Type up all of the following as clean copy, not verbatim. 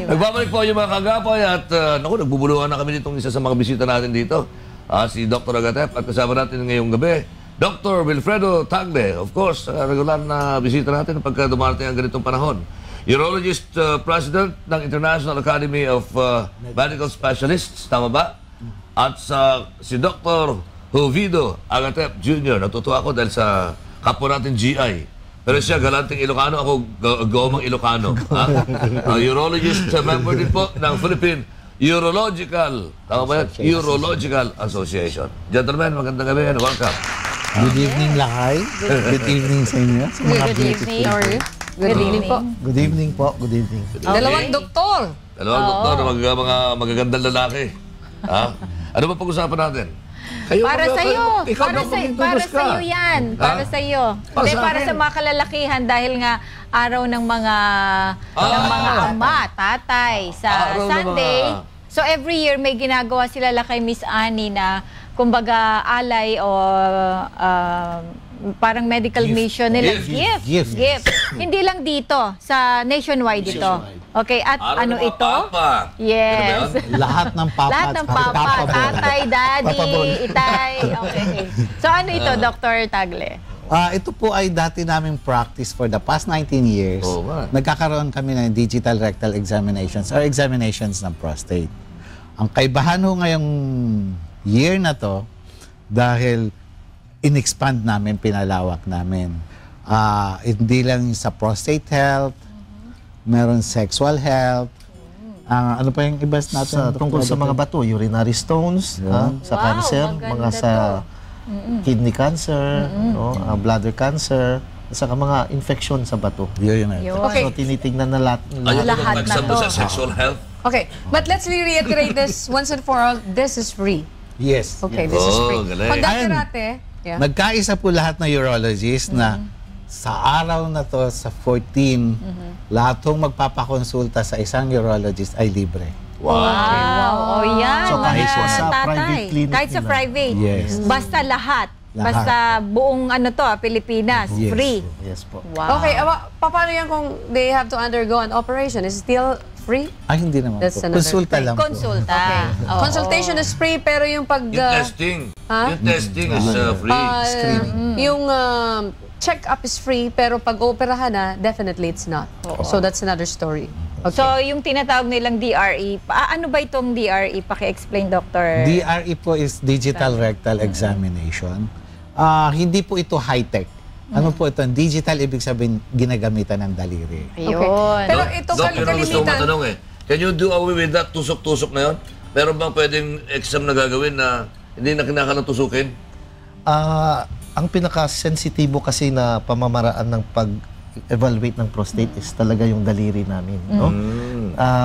Nagbabalik po yung mga kagapay at naku, nagbubulungan na kami nitong isa sa mga bisita natin dito. Si Dr. Agatep at kasama natin ngayong gabi, Dr. Wilfredo Tagle. Of course, regular na bisita natin pagka dumarating ang ganitong panahon. Urologist President ng International Academy of Medical Specialists, tama ba? At si Dr. Jovido Agatep Jr. Natutuwa ako dahil sa kapwa natin GI. Pero siya, galanting Ilocano, ako gomang Ilocano. Urologist, member din po ng Philippine Urological, tama ba yan? Urological Association. Gentlemen, magandang gabi and welcome. Good evening, Lakay. Good evening sa inyo. Good evening. How are you? Good evening po. Good evening po. Good evening. Dalawang doktor. Dalawang doktor, mga magagandang lalaki. Ano ba pag-usapan natin? Para sa iyo. Para sa iyo yan. Para sa iyo. Hindi, para sa mga kalalakihan dahil nga araw ng mga ama, tatay sa Sunday. So every year may ginagawa sila kay Miss Annie na kumbaga alay o parang medical mission nila. Gift. Hindi lang dito, sa nationwide ito. Okay, at ano ito? Yes. Lahat ng papa. Lahat ng papa, tatay, daddy, itay. Okay. So ano ito, Dr. Tagle? Ito po ay dati naming practice for the past 19 years. Nagkakaroon kami ng digital rectal examinations or examinations ng prostate. Ang kaibahan ho ngayong year na to, dahil in-expand namin, pinalawak namin. Hindi lang sa prostate health, meron sexual health, ano pa yung iba natin? Tungkol sa mga bato, urinary stones, sa cancer, mga sa kidney cancer, bladder cancer, saka mga infection sa bato. Okay. So tinitingnan na lahat na to. Sa sexual health. Okay, but let's reiterate this once and for all. This is free. Yes. Okay, this is free. Galing. Kung dati-rate, nagkaisa po lahat ng urologists na sa araw na to, sa 14, lahat ng magpapakonsulta sa isang urologist ay libre. Wow. O yan, So, kahit mga sa tatay. private clinic Kahit sa nila. private. Yes. Basta lahat. Basta buong Pilipinas. Yes. Free. Yes po. Wow. okay, paano yan kung they have to undergo an operation? Is it still free? Ay, hindi naman That's po. another Konsulta lang po. Konsulta. Oo. Consultation is free, pero yung pag... Yung testing. Yung testing is free. Yung check-up is free, pero pag operahan na, definitely it's not. So that's another story. So, yung tinatawag nilang DRE, ano ba itong DRE? Paki-explain, Dr. DRE po is Digital Rectal Examination. Hindi po ito high-tech. Ano po ito? Digital, ibig sabihin, ginagamitan ng daliri. Ayun. Pero ito Doc, yun ang gusto ko kalimitan. matanong Can you do away with that tusok-tusok na yun? Meron bang pwedeng exam na gagawin na hindi na kinakailangan tusukin? Ang pinaka-sensitibo kasi na pamamaraan ng pag-evaluate ng prostate is talaga yung daliri namin. No?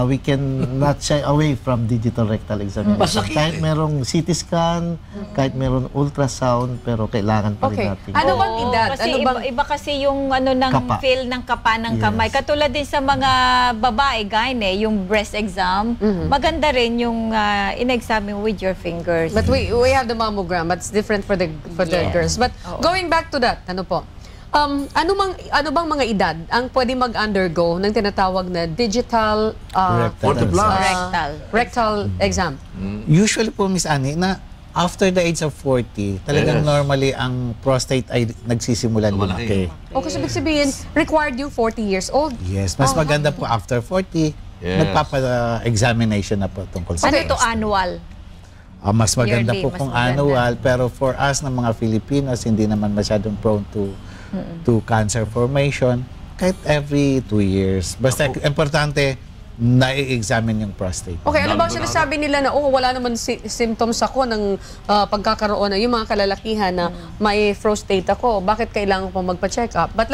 We can not shy away from digital rectal examination. Masakit Kahit merong CT scan, kahit meron ultrasound, pero kailangan pa rin natin. Ano bang edad? Kasi Ano bang... iba kasi yung ng Kapa. feel ng kapa ng kamay. Katulad din sa mga babae, gyne, yung breast exam, maganda rin yung in-examine with your fingers. But we have the mammogram, but it's different for the girls. But going back to that, ano po? Ano bang mga edad ang pwede mag-undergo ng tinatawag na digital rectal exam? Usually po, Miss Annie, na after the age of 40, talagang normally ang prostate ay nagsisimulan lumaki. O kasi ibig sabihin, required yung 40 years old. Yes, mas maganda po after 40, nagpapa-examination na po tungkol sa Ano ito, prostate. annual? Mas maganda Yearly, po mas kung maganda. annual, pero for us na mga Filipinos, hindi naman masyadong prone to cancer formation, kahit every 2 years. Basta importante, na-examine yung prostate. Okay, ano ba ang sinasabi nila na, wala naman symptoms ako ng pagkakaroon ng yung mga kalalakihan na may prostate ako, bakit kailangan ko magpa-check up? But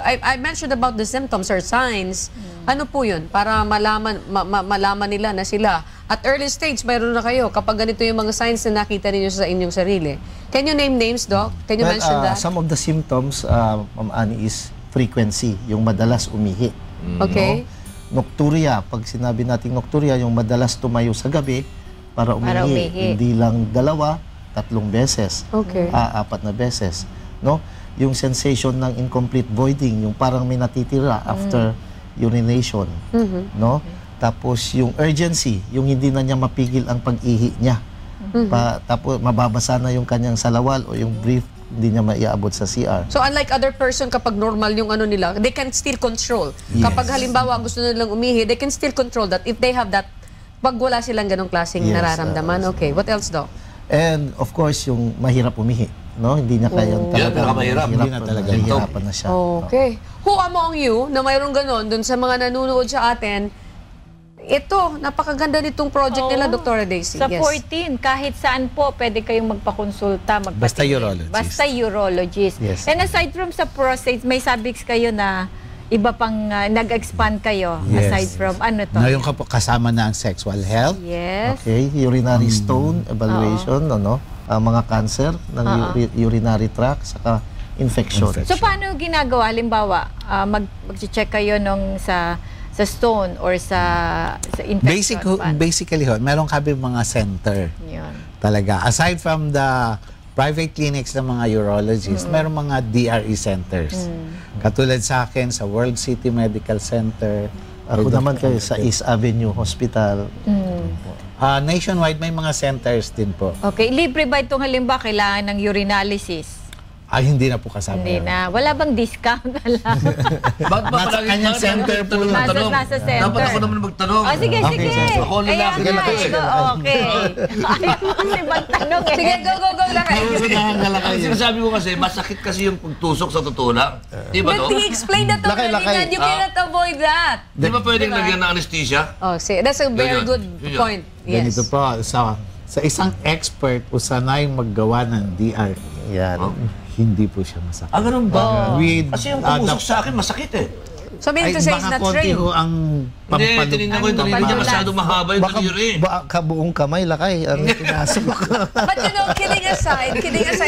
I mentioned about the symptoms or signs. Ano po yun? Para malaman nila na sila. At early stage, mayroon na kayo kapag ganito yung mga signs na nakita ninyo sa inyong sarili. Can you name names, Doc? Can you mention that? Some of the symptoms, Ma'am Annie, is frequency, yung madalas umihi. Okay. Nocturia, pag sinabi nating nocturia, yung madalas tumayo sa gabi para umihi. Hindi lang 2, 3 beses. Okay. 4 na beses. No? Yung sensation ng incomplete voiding, yung parang may natitira after urination. No? Tapos yung urgency, yung hindi na niya mapigil ang pag-ihi niya. Tapos mababasa na yung kanyang salawal o yung brief, hindi niya maiabot sa CR. So unlike other person, kapag normal yung ano nila, they can still control. Yes. Kapag halimbawa gusto nilang umihi, they can still control that if they have that, pag wala silang ganong klaseng Yes, nararamdaman. Okay, what else daw? And of course, yung mahirap umihi. No? Hindi niya kaya Yan, pinakamahirap. Hindi na talaga. Nahihirapan na siya. Okay. Who among you na mayroong ganon dun sa mga nanonood sa atin, ito, napakaganda nitong project nila, Dr. Daisy. Sa Yes. 14, kahit saan po, pwede kayong magpakonsulta, Basta magpatingin. urologist. Basta urologist. Yes. And aside from sa prostate, may cervix kayo na iba pang nag-expand kayo. Yes. Aside from ano to? Ngayon kasama na ang sexual health. Yes. Okay, urinary stone evaluation, ano? Mga cancer ng urinary tract, saka infection. So paano ginagawa? Halimbawa, mag-check kayo nung sa stone or sa infection. Basically, meron kami mga center. Yun. Talaga. Aside from the private clinics ng mga urologists, meron mga DRE centers. Katulad sa akin, sa World City Medical Center. Ako naman kayo sa East Avenue Hospital. Nationwide, may mga centers din po. Okay, libre ba itong halimbawa kailangan ng urinalysis? Hindi na po kasama. Hindi na. Wala bang discount? Wala. Bakit ba Nasa kanyang center po yun. Nasa center. Dapat ako naman magtanong. Oh, sige, sige. Ako Kaya lalaki nga, na to eh. okay. Ayaw ko kasi magtanong eh. Sige, go lang kayo. Ang sinasabi ko kasi, masakit kasi yung pagtusok sa totoo lang. Di ba But to? he explained that Lakay, already lakay. and you cannot avoid that. Di ba pwedeng lagyan ng anesthesia? Oh, see, that's a very Ganyan. good Ganyan. point. Yes. Ganito po, sa isang expert o sanay maggawa ng DRE, Yan. hindi po siya masakit. Ganun ba? With, Kasi yung pumusok sa akin, masakit eh. So meaning to say it's baka not konti trained. ho ang Hindi, tinignan ko yung daliri niya, masyado mahaba yung Baka, daliri. baka buong kamay, lakay. Ang pinasok. But you know, kidding aside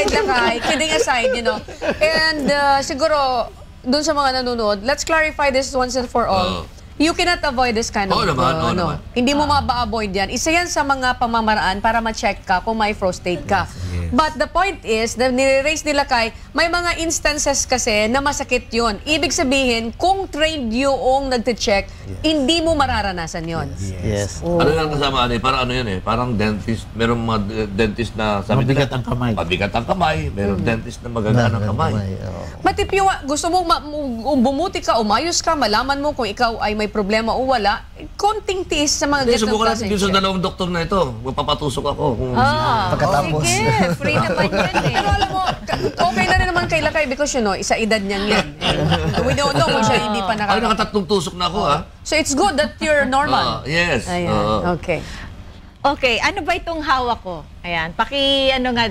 lakay, kidding aside, you know. And siguro, dun sa mga nanonood, let's clarify this once and for all. You cannot avoid this kind of, Oo naman. Hindi mo maba-avoid yan. Isa yan sa mga pamamaraan para ma-check ka kung may prostate ka. But the point is, na nire-raise nila kay, may mga instances kasi na masakit yun. Ibig sabihin, kung trained yung nagte-check, hindi mo mararanasan yun. Yes. Ano lang kasama eh, parang ano yan eh, parang dentist, merong mga dentist na sabi Mabigat nila, ang kamay. Mabigat ang kamay, merong dentist na magagaan ang kamay. But if you gusto mo bumuti ka, umayos ka, malaman mo kung ikaw ay may problema o wala, konting tiis sa mga Hindi, ganitong subukan natin klaseng yung sa check. dalawang doktor na ito. Magpapatusok ako. Kung Pagkatapos. Sige, free naman yan eh. Pero alam mo, okay na rin naman kay Lakay because you know, isa edad niyang yan. We don't know kung siya hindi pa Ay, nakaka... nakatatlong tusok na ako ha. So it's good that you're normal. Yes. Ayan, okay. Okay, ano ba itong hawak ko? Ayan, ano nga,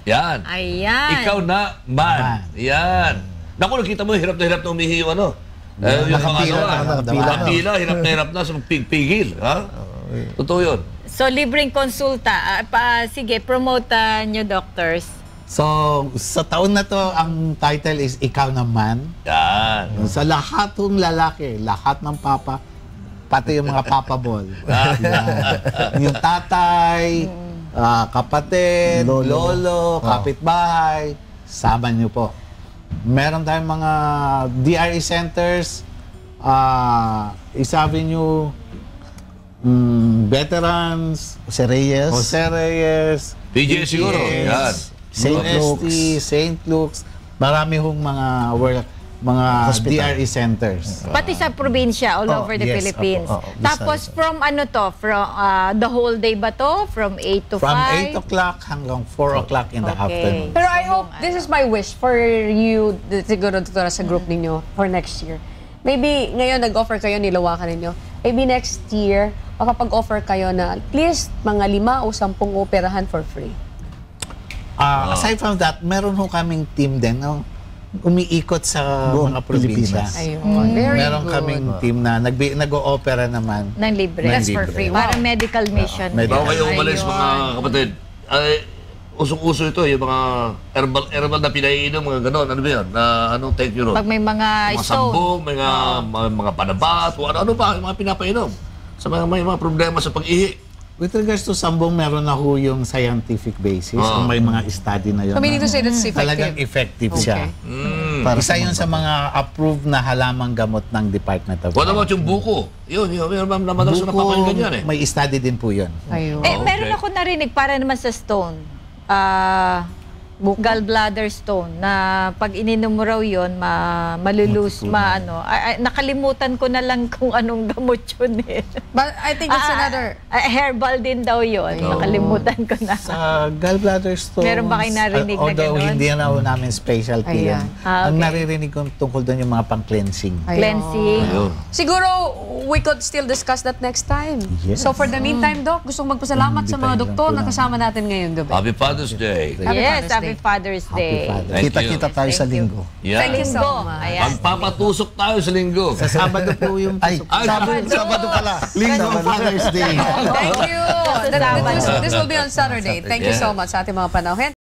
Yan. ayan. Ikaw na man. Yan. Naku, nakita mo, hirap na umihi yung ano. Yung nakapila, hirap na sa pigpigil. Ha? Totoo yun. So, libreng konsulta. Sige, promote nyo, doctors. So, sa taon na to, ang title is Ikaw Naman. Yan. Sa lahat ng lalaki, lahat ng papa, pati yung mga papabol. Yung tatay, kapatid, lolo, kapitbahay, sama nyo po. Meron tayong mga DRE centers, East Avenue, veterans, Jose Reyes, PGS siguro. Yan. St. Luke's. St. Luke's, marami hong mga Hospital. DRE centers. Pati sa probinsya, all over the yes, Philippines. opo, Tapos, from ano to? From the whole day ba to? From 8 to 5? From 8 o'clock hanggang 4 o'clock in the Okay. afternoon. Pero I hope, this is my wish for you, siguro doktora sa group ninyo for next year. Maybe ngayon nag-offer kayo, nilawakan ninyo. Maybe next year, makapag-offer kayo na at least mga 5 o 10 operahan for free. Aside from that, meron ho kaming team din, no? Umiikot sa Buong mga probinsya. Pilipinas. Ayun, very Meron good. kaming team na nag-o-opera naman. Ng libre. Ng That's for libre. free. Parang medical mission. medical. Bago kayo umalis Ayun. mga kapatid. Ay, usong-uso ito, yung mga herbal na pinaiinom, mga gano'n. Ano ba yun? Na anong take you Pag may mga mga stone. sambong, mga panabat, o ano pa, yung mga pinapainom. Sa may mga problema sa pag-ihi. With regards to sambong, meron na ho yung scientific basis. May mga study na yun. So meaning to say that's Talagang effective. effective siya. Para Isa yun sa mga approved na halamang gamot ng Department of What Health. about yung buko? Yun, madalas na napapakinggan yan eh. May study din po yun. Ayun. Meron ako narinig para naman sa stone. Gallbladder stone na pag ininom mo raw yun, malulus, nakalimutan ko na lang kung anong gamot yun eh. But I think that's another... Herbal din daw yun. Nakalimutan ko na. Sa gallbladder stones, Meron ba kayo narinig na although ganon? hindi na namin specialty Ayan. yan. Ah, Ang okay. naririnig ko tungkol doon yung mga pang-cleansing. Cleansing. Ayun. Siguro, we could still discuss that next time. Yes. So for the meantime, Doc, gustong magpasalamat sa mga doktor na kasama natin ngayong gabi. Happy Father's Day. Yes, Happy Happy Father's Day. Thank Kita-kita tayo sa Thank you. linggo. Yeah. Thank you so Linggo. much. Ayan. Magpapatusok tayo sa linggo. Sa Sabado po yung Ay, Sabado pala. Linggo, Father's Day. Thank you. Sa Sabado. This will be on Saturday. Thank you so much sa ating mga panahon.